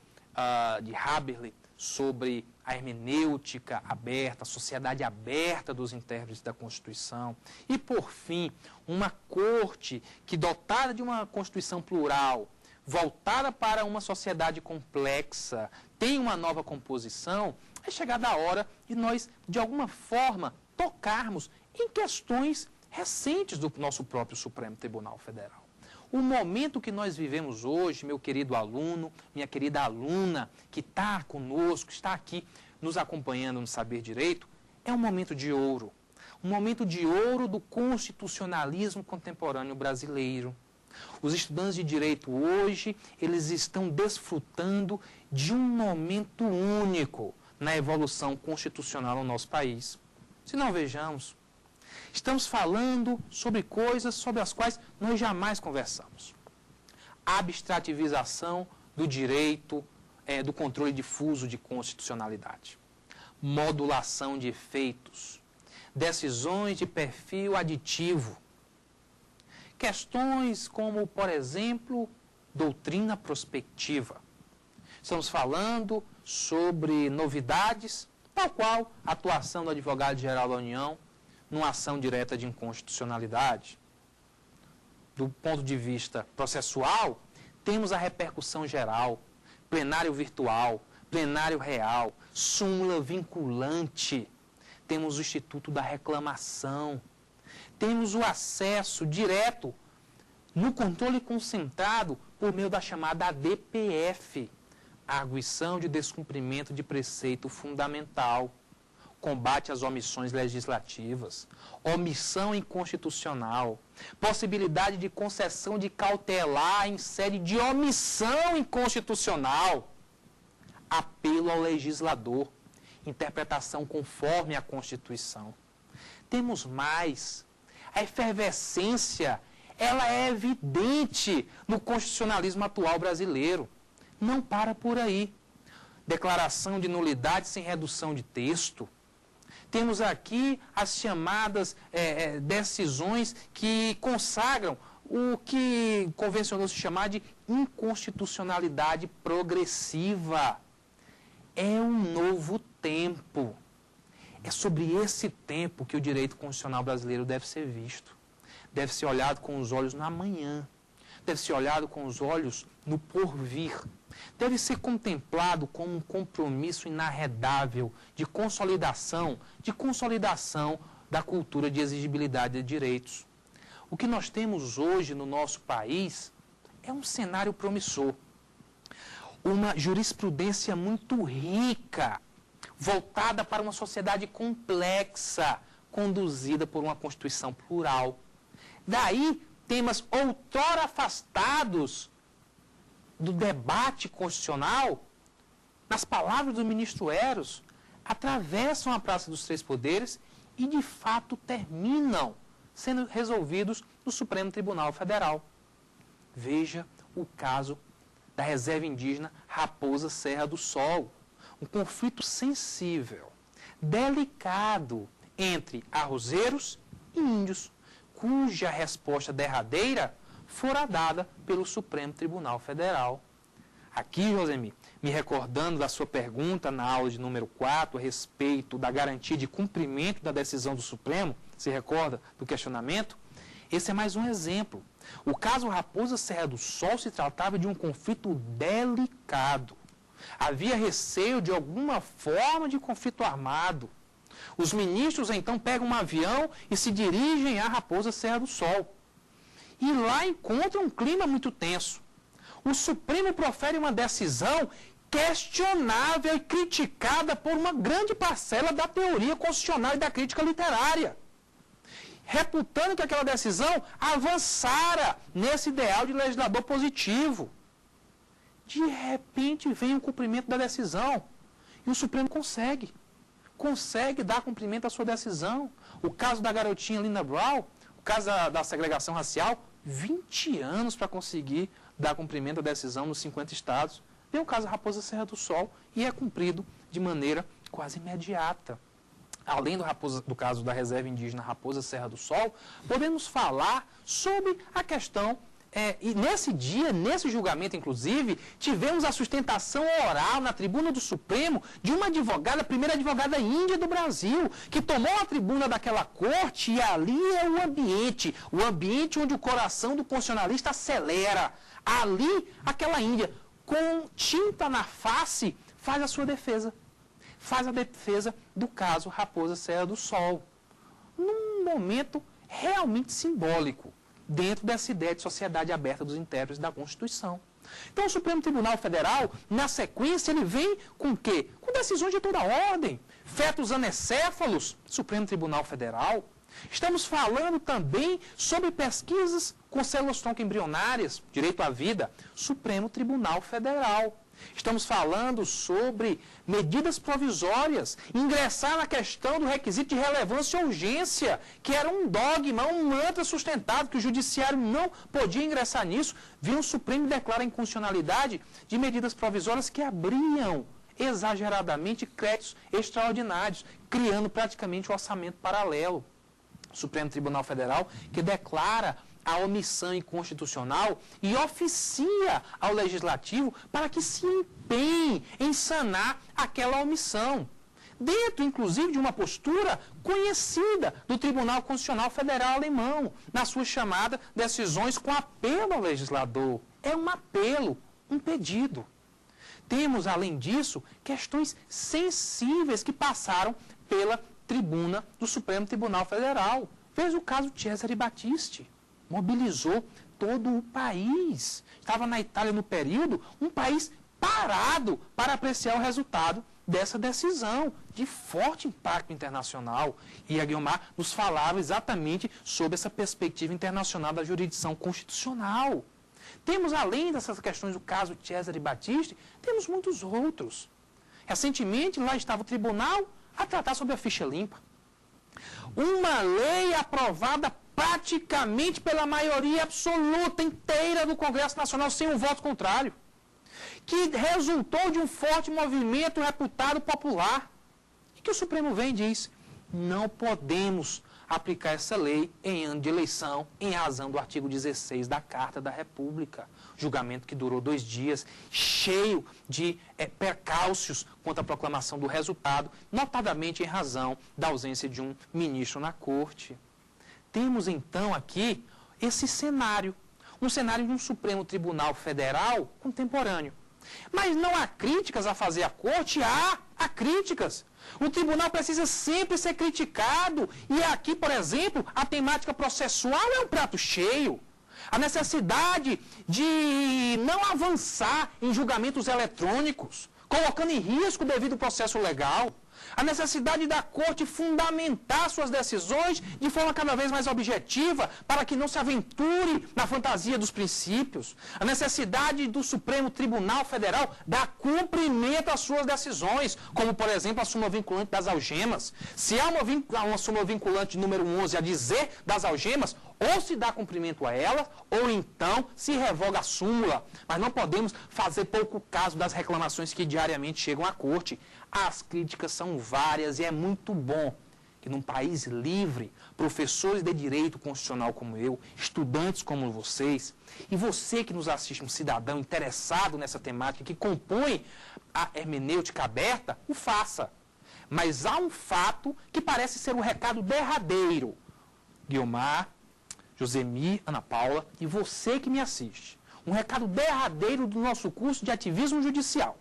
de Habermas sobre a hermenêutica aberta, a sociedade aberta dos intérpretes da Constituição. E, por fim, uma corte que, dotada de uma Constituição plural, voltada para uma sociedade complexa, tem uma nova composição, é chegada a hora de nós, de alguma forma, tocarmos em questões recentes do nosso próprio Supremo Tribunal Federal. O momento que nós vivemos hoje, meu querido aluno, minha querida aluna, que está conosco, está aqui nos acompanhando no Saber Direito, é um momento de ouro. Um momento de ouro do constitucionalismo contemporâneo brasileiro. Os estudantes de direito hoje, eles estão desfrutando de um momento único na evolução constitucional no nosso país. Se não vejamos, estamos falando sobre coisas sobre as quais nós jamais conversamos. Abstrativização do direito, do controle difuso de constitucionalidade. Modulação de efeitos. Decisões de perfil aditivo. Questões como, por exemplo, doutrina prospectiva. Estamos falando sobre novidades, tal qual a atuação do advogado-geral da União numa ação direta de inconstitucionalidade. Do ponto de vista processual, temos a repercussão geral, plenário virtual, plenário real, súmula vinculante. Temos o Instituto da Reclamação. Temos o acesso direto no controle concentrado por meio da chamada ADPF, Arguição de Descumprimento de Preceito Fundamental, combate às omissões legislativas, omissão inconstitucional, possibilidade de concessão de cautelar em sede de omissão inconstitucional, apelo ao legislador, interpretação conforme a Constituição. Temos mais. A efervescência, ela é evidente no constitucionalismo atual brasileiro. Não para por aí. Declaração de nulidade sem redução de texto. Temos aqui as chamadas decisões que consagram o que convencionou se chamar de inconstitucionalidade progressiva. É um novo tempo. É sobre esse tempo que o direito constitucional brasileiro deve ser visto. Deve ser olhado com os olhos no amanhã. Deve ser olhado com os olhos no porvir. Deve ser contemplado como um compromisso inarredável de consolidação da cultura de exigibilidade de direitos. O que nós temos hoje no nosso país é um cenário promissor. Uma jurisprudência muito rica, voltada para uma sociedade complexa, conduzida por uma Constituição plural. Daí, temas outrora afastados do debate constitucional, nas palavras do ministro Eros, atravessam a Praça dos Três Poderes e, de fato, terminam sendo resolvidos no Supremo Tribunal Federal. Veja o caso da reserva indígena Raposa Serra do Sol. Um conflito sensível, delicado entre arrozeiros e índios, cuja resposta derradeira fora dada pelo Supremo Tribunal Federal. Aqui, Josemir, me recordando da sua pergunta na aula de número 4 a respeito da garantia de cumprimento da decisão do Supremo, se recorda do questionamento? Esse é mais um exemplo. O caso Raposa Serra do Sol se tratava de um conflito delicado. Havia receio de alguma forma de conflito armado. Os ministros então pegam um avião e se dirigem à Raposa Serra do Sol. E lá encontram um clima muito tenso. O Supremo profere uma decisão questionável e criticada por uma grande parcela da teoria constitucional e da crítica literária, reputando que aquela decisão avançara nesse ideal de legislador positivo. De repente vem o cumprimento da decisão e o Supremo consegue dar cumprimento à sua decisão. O caso da garotinha Lina Brown, o caso da segregação racial, 20 anos para conseguir dar cumprimento à decisão nos 50 estados. Vem o caso da Raposa Serra do Sol e é cumprido de maneira quase imediata. Além do caso da reserva indígena Raposa Serra do Sol, podemos falar sobre a questão e nesse dia, nesse julgamento, inclusive, tivemos a sustentação oral na tribuna do Supremo de uma advogada, a primeira advogada índia do Brasil, que tomou a tribuna daquela corte e ali é o ambiente onde o coração do constitucionalista acelera. Ali, aquela índia, com tinta na face, faz a sua defesa. Faz a defesa do caso Raposa Serra do Sol. Num momento realmente simbólico, dentro dessa ideia de sociedade aberta dos intérpretes da Constituição. Então, o Supremo Tribunal Federal, na sequência, ele vem com o quê? Com decisões de toda ordem. Fetos anecéfalos, Supremo Tribunal Federal. Estamos falando também sobre pesquisas com células-tronco embrionárias, direito à vida, Supremo Tribunal Federal. Estamos falando sobre medidas provisórias, ingressar na questão do requisito de relevância e urgência, que era um dogma, um mantra sustentado, que o judiciário não podia ingressar nisso. Vem o Supremo e declara a inconstitucionalidade de medidas provisórias que abriam exageradamente créditos extraordinários, criando praticamente um orçamento paralelo. O Supremo Tribunal Federal que declara a omissão inconstitucional e oficia ao Legislativo para que se empenhe em sanar aquela omissão. Dentro, inclusive, de uma postura conhecida do Tribunal Constitucional Federal Alemão, na sua chamada decisões com apelo ao legislador. É um apelo, um pedido. Temos, além disso, questões sensíveis que passaram pela tribuna do Supremo Tribunal Federal. Veja o caso Cesare Battisti. Mobilizou todo o país. Estava na Itália no período, um país parado para apreciar o resultado dessa decisão de forte impacto internacional. E a Guiomar nos falava exatamente sobre essa perspectiva internacional da jurisdição constitucional. Temos, além dessas questões do caso Cesare Battisti, temos muitos outros. Recentemente, lá estava o tribunal a tratar sobre a ficha limpa. Uma lei aprovada praticamente pela maioria absoluta inteira do Congresso Nacional, sem um voto contrário, que resultou de um forte movimento reputado popular. E que o Supremo vem e diz, não podemos aplicar essa lei em ano de eleição, em razão do artigo 16 da Carta da República. Julgamento que durou 2 dias, cheio de percalços quanto à proclamação do resultado, notadamente em razão da ausência de um ministro na Corte. Temos, então, aqui esse cenário, um cenário de um Supremo Tribunal Federal contemporâneo. Mas não há críticas a fazer à Corte? Há críticas. O tribunal precisa sempre ser criticado. E aqui, por exemplo, a temática processual é um prato cheio. A necessidade de não avançar em julgamentos eletrônicos, colocando em risco o devido processo legal. A necessidade da Corte fundamentar suas decisões de forma cada vez mais objetiva, para que não se aventure na fantasia dos princípios. A necessidade do Supremo Tribunal Federal dar cumprimento às suas decisões, como, por exemplo, a súmula vinculante das algemas. Se há uma súmula vinculante número 11 a dizer das algemas, ou se dá cumprimento a ela, ou então se revoga a súmula. Mas não podemos fazer pouco caso das reclamações que diariamente chegam à Corte. As críticas são várias e é muito bom que num país livre, professores de direito constitucional como eu, estudantes como vocês, e você que nos assiste, um cidadão interessado nessa temática, que compõe a hermenêutica aberta, o faça. Mas há um fato que parece ser o recado derradeiro. Guiomar, Josemir, Ana Paula e você que me assiste. Um recado derradeiro do nosso curso de ativismo judicial.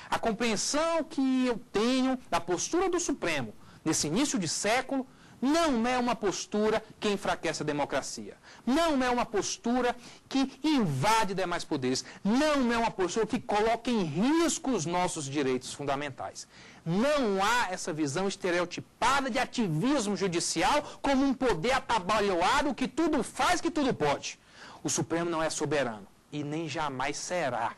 A compreensão que eu tenho da postura do Supremo nesse início de século não é uma postura que enfraquece a democracia. Não é uma postura que invade demais poderes. Não é uma postura que coloca em risco os nossos direitos fundamentais. Não há essa visão estereotipada de ativismo judicial como um poder atabalhoado que tudo faz, que tudo pode. O Supremo não é soberano e nem jamais será.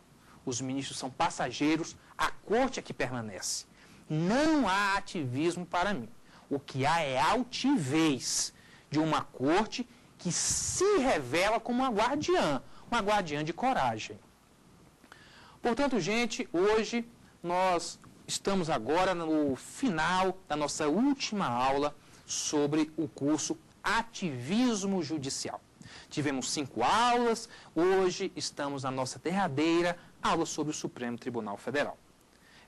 Os ministros são passageiros, a Corte é que permanece. Não há ativismo para mim. O que há é altivez de uma Corte que se revela como uma guardiã de coragem. Portanto, gente, hoje nós estamos agora no final da nossa última aula sobre o curso Ativismo Judicial. Tivemos 5 aulas, hoje estamos na nossa derradeira aula sobre o Supremo Tribunal Federal.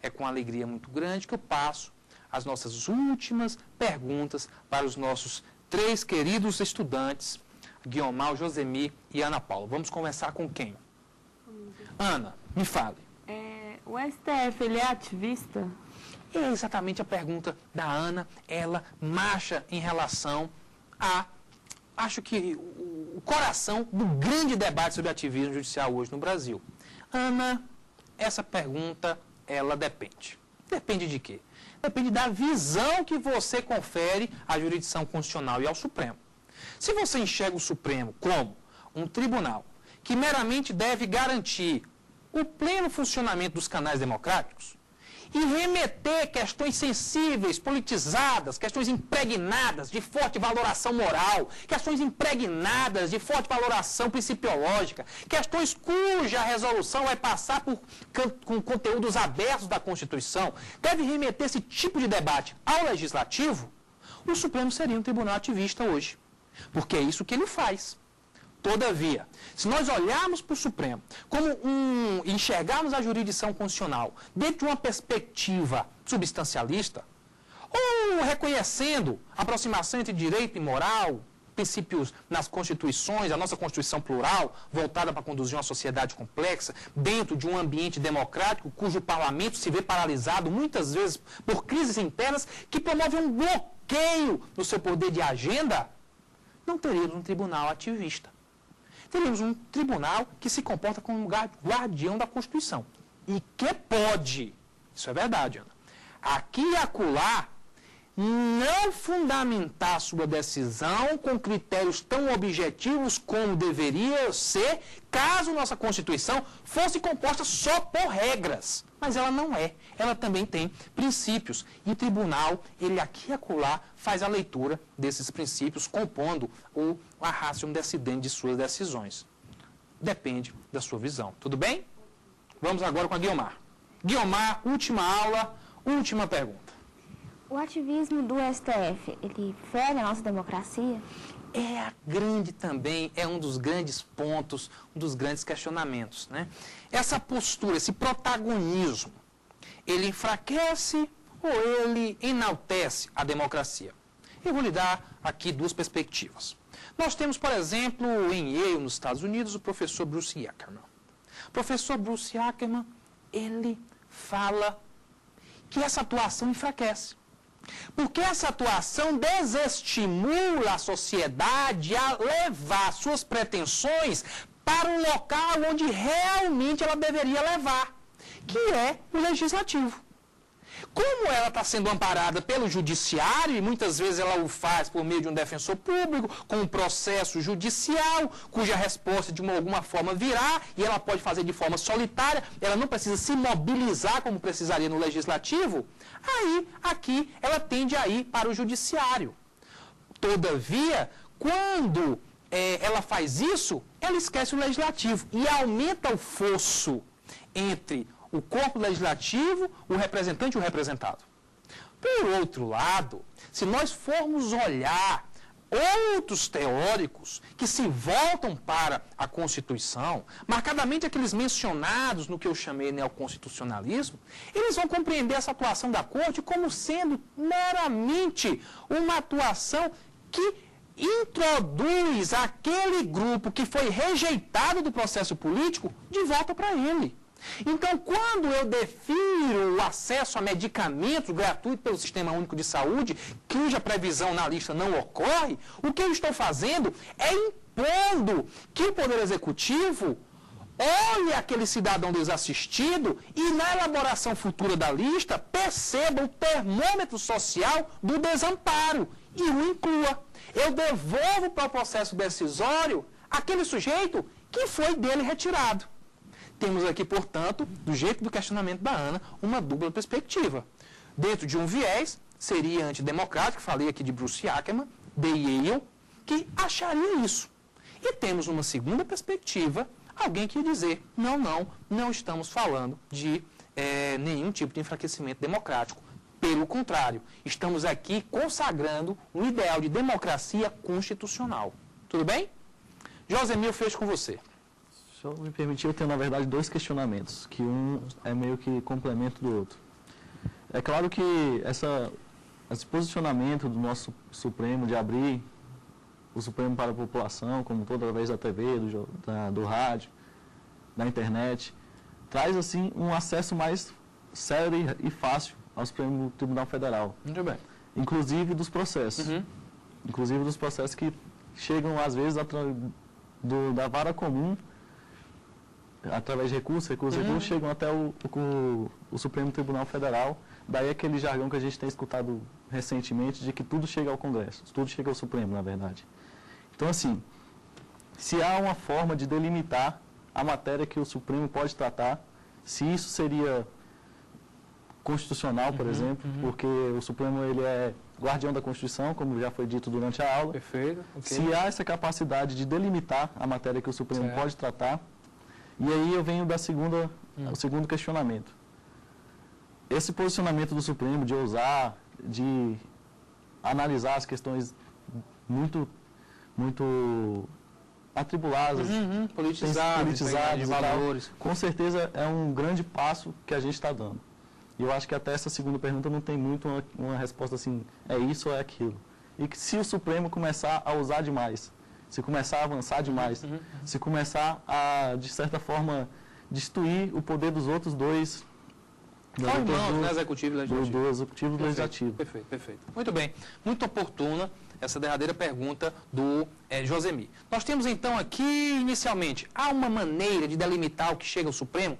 É com alegria muito grande que eu passo as nossas últimas perguntas para os nossos 3 queridos estudantes, Guiomar, Josemir e Ana Paula. Vamos começar com quem? Ana, me fale. O STF, ele é ativista? É exatamente a pergunta da Ana. Ela marcha em relação a, acho que, o coração do grande debate sobre ativismo judicial hoje no Brasil. Ana, essa pergunta, ela depende. Depende de quê? Depende da visão que você confere à jurisdição constitucional e ao Supremo. Se você enxerga o Supremo como um tribunal que meramente deve garantir o pleno funcionamento dos canais democráticos e remeter questões sensíveis, politizadas, questões impregnadas de forte valoração moral, questões impregnadas de forte valoração principiológica, questões cuja resolução vai passar com conteúdos abertos da Constituição, deve remeter esse tipo de debate ao Legislativo, o Supremo seria um tribunal ativista hoje. Porque é isso que ele faz. Todavia, se nós olharmos para o Supremo como enxergarmos a jurisdição constitucional dentro de uma perspectiva substancialista, ou reconhecendo a aproximação entre direito e moral, princípios nas constituições, a nossa Constituição plural, voltada para conduzir uma sociedade complexa, dentro de um ambiente democrático, cujo parlamento se vê paralisado muitas vezes por crises internas que promovem um bloqueio no seu poder de agenda, não teríamos um tribunal ativista. Teríamos um tribunal que se comporta como um guardião da Constituição. E que pode, isso é verdade, Ana, aqui e acolá, não fundamentar sua decisão com critérios tão objetivos como deveria ser, caso nossa Constituição fosse composta só por regras. Mas ela não é. Ela também tem princípios. E o tribunal, ele aqui e acolá, faz a leitura desses princípios, compondo a ratio decidente de suas decisões. Depende da sua visão. Tudo bem? Vamos agora com a Guiomar. Guiomar, última aula, última pergunta. O ativismo do STF, ele fere a nossa democracia? É um dos grandes pontos, um dos grandes questionamentos, né? Essa postura, esse protagonismo, ele enfraquece ou ele enaltece a democracia? Eu vou lhe dar aqui 2 perspectivas. Nós temos, por exemplo, em Yale, nos Estados Unidos, o professor Bruce Ackerman. O professor Bruce Ackerman, ele fala que essa atuação enfraquece. Porque essa atuação desestimula a sociedade a levar suas pretensões para um local onde realmente ela deveria levar, que é o legislativo. Como ela está sendo amparada pelo judiciário, e muitas vezes ela o faz por meio de um defensor público, com um processo judicial, cuja resposta de alguma forma virá, e ela pode fazer de forma solitária, ela não precisa se mobilizar como precisaria no legislativo, aí, aqui, ela tende a ir para o judiciário. Todavia, quando ela faz isso, ela esquece o legislativo e aumenta o fosso entre o corpo legislativo, o representante e o representado. Por outro lado, se nós formos olhar outros teóricos que se voltam para a Constituição, marcadamente aqueles mencionados no que eu chamei neoconstitucionalismo, eles vão compreender essa atuação da Corte como sendo meramente uma atuação que introduz aquele grupo que foi rejeitado do processo político de volta para ele. Então, quando eu defiro o acesso a medicamentos gratuitos pelo Sistema Único de Saúde, cuja previsão na lista não ocorre, o que eu estou fazendo é impondo que o Poder Executivo olhe aquele cidadão desassistido e, na elaboração futura da lista, perceba o termômetro social do desamparo e o inclua. Eu devolvo para o processo decisório aquele sujeito que foi dele retirado. Temos aqui, portanto, do jeito do questionamento da Ana, uma dupla perspectiva. Dentro de um viés, seria antidemocrático, falei aqui de Bruce Ackerman, de Yale, que acharia isso. E temos uma segunda perspectiva, alguém que ia dizer, não estamos falando de nenhum tipo de enfraquecimento democrático. Pelo contrário, estamos aqui consagrando um ideal de democracia constitucional. Tudo bem? Josemir, eu fecho com você. Se eu me permitir, eu tenho, na verdade, dois questionamentos, que um é meio que complemento do outro. É claro que esse posicionamento do nosso Supremo de abrir o Supremo para a população, como toda através da TV, do rádio, da internet, traz, assim, um acesso mais sério e fácil ao Supremo Tribunal Federal. Muito bem. Inclusive dos processos. Inclusive dos processos que chegam, às vezes, da vara comum, através de recursos, chegam até o Supremo Tribunal Federal. Daí aquele jargão que a gente tem escutado recentemente de que tudo chega ao Congresso, tudo chega ao Supremo, na verdade. Então, assim, se há uma forma de delimitar a matéria que o Supremo pode tratar, se isso seria constitucional, por exemplo, porque o Supremo ele é guardião da Constituição, como já foi dito durante a aula. Perfeito. Okay. Se há essa capacidade de delimitar a matéria que o Supremo pode tratar, e aí eu venho da o segundo questionamento. Esse posicionamento do Supremo de ousar, de analisar as questões muito atribuladas, politizadas de valores, com certeza é um grande passo que a gente está dando. E eu acho que até essa segunda pergunta não tem muito uma resposta assim, é isso ou é aquilo. E que se o Supremo começar a usar demais, se começar a avançar demais, se começar a, de certa forma, destruir o poder dos outros dois... do Executivo e Legislativo. Do Executivo e Legislativo. Perfeito. Muito bem. Muito oportuna essa derradeira pergunta do Josemir. Nós temos então aqui, inicialmente, há uma maneira de delimitar o que chega ao Supremo?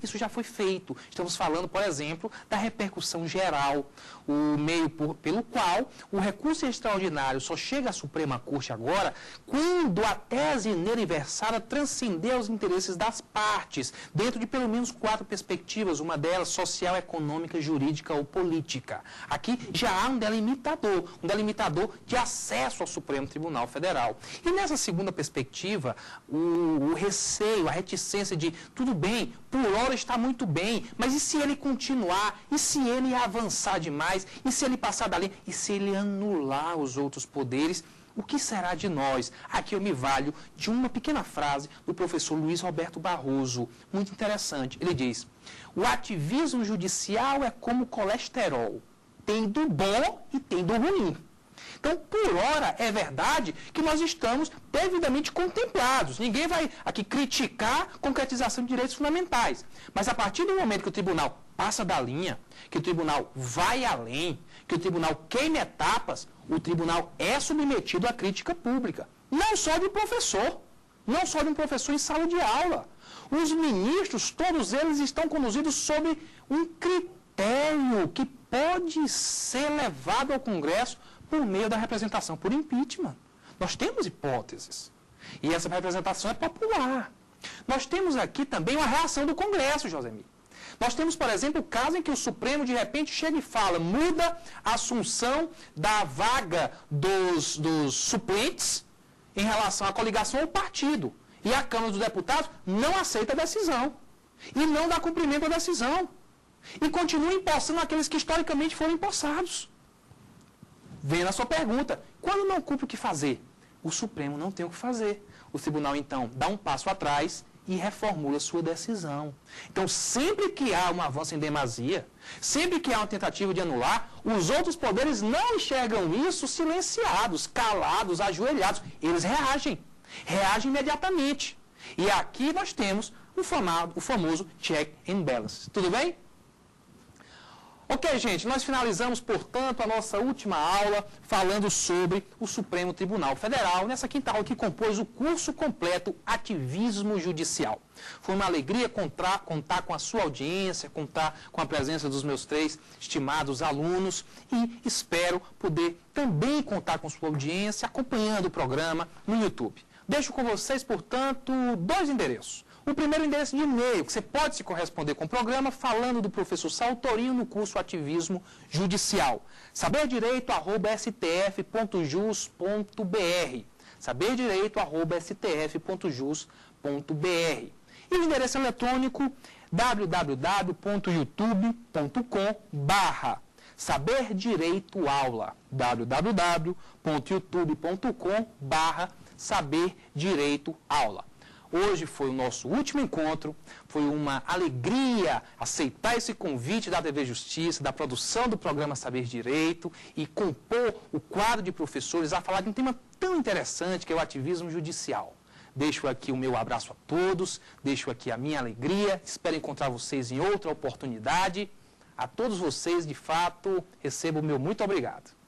Isso já foi feito. Estamos falando, por exemplo, da repercussão geral, o meio pelo qual o recurso extraordinário só chega à Suprema Corte agora quando a tese nele versada transcender os interesses das partes, dentro de pelo menos 4 perspectivas, uma delas social, econômica, jurídica ou política. Aqui já há um delimitador de acesso ao Supremo Tribunal Federal. E nessa segunda perspectiva, o receio, a reticência de, tudo bem, por hora está muito bem, mas e se ele continuar? E se ele avançar demais? E se ele passar dali? E se ele anular os outros poderes? O que será de nós? Aqui eu me valho de uma pequena frase do professor Luiz Roberto Barroso, muito interessante. Ele diz, o ativismo judicial é como colesterol, tem do bom e tem do ruim. Então, por hora, é verdade que nós estamos devidamente contemplados. Ninguém vai aqui criticar a concretização de direitos fundamentais. Mas a partir do momento que o tribunal passa da linha, que o tribunal vai além, que o tribunal queima etapas, o tribunal é submetido à crítica pública. Não só de professor, não só de um professor em sala de aula. Os ministros, todos eles estão conduzidos sob um critério que pode ser levado ao Congresso por meio da representação por impeachment. Nós temos hipóteses. E essa representação é popular. Nós temos aqui também uma reação do Congresso, Josemir. Nós temos, por exemplo, o caso em que o Supremo, de repente, chega e fala, muda a assunção da vaga dos suplentes em relação à coligação ou partido. E a Câmara dos Deputados não aceita a decisão. E não dá cumprimento à decisão. E continua empossando aqueles que historicamente foram empossados. Vem na sua pergunta, quando não cumpre o que fazer? O Supremo não tem o que fazer. O tribunal, então, dá um passo atrás e reformula sua decisão. Então, sempre que há um avanço em demasia, sempre que há uma tentativa de anular, os outros poderes não enxergam isso silenciados, calados, ajoelhados. Eles reagem imediatamente. E aqui nós temos o famoso check and balance. Tudo bem? Ok, gente, nós finalizamos, portanto, a nossa última aula falando sobre o Supremo Tribunal Federal, nessa quinta aula que compôs o curso completo Ativismo Judicial. Foi uma alegria contar com a sua audiência, contar com a presença dos meus 3 estimados alunos e espero poder também contar com sua audiência acompanhando o programa no YouTube. Deixo com vocês, portanto, 2 endereços. O primeiro endereço de e-mail, que você pode se corresponder com o programa, falando do professor Saltorinho no curso Ativismo Judicial. saberdireito@stf.jus.br. saberdireito@stf.jus.br. E o endereço eletrônico www.youtube.com/ Saber Direito Aula, www.youtube.com/Saber Direito Aula. Hoje foi o nosso último encontro, foi uma alegria aceitar esse convite da TV Justiça, da produção do programa Saber Direito e compor o quadro de professores a falar de um tema tão interessante que é o ativismo judicial. Deixo aqui o meu abraço a todos, deixo aqui a minha alegria, espero encontrar vocês em outra oportunidade. A todos vocês, de fato, recebo o meu muito obrigado.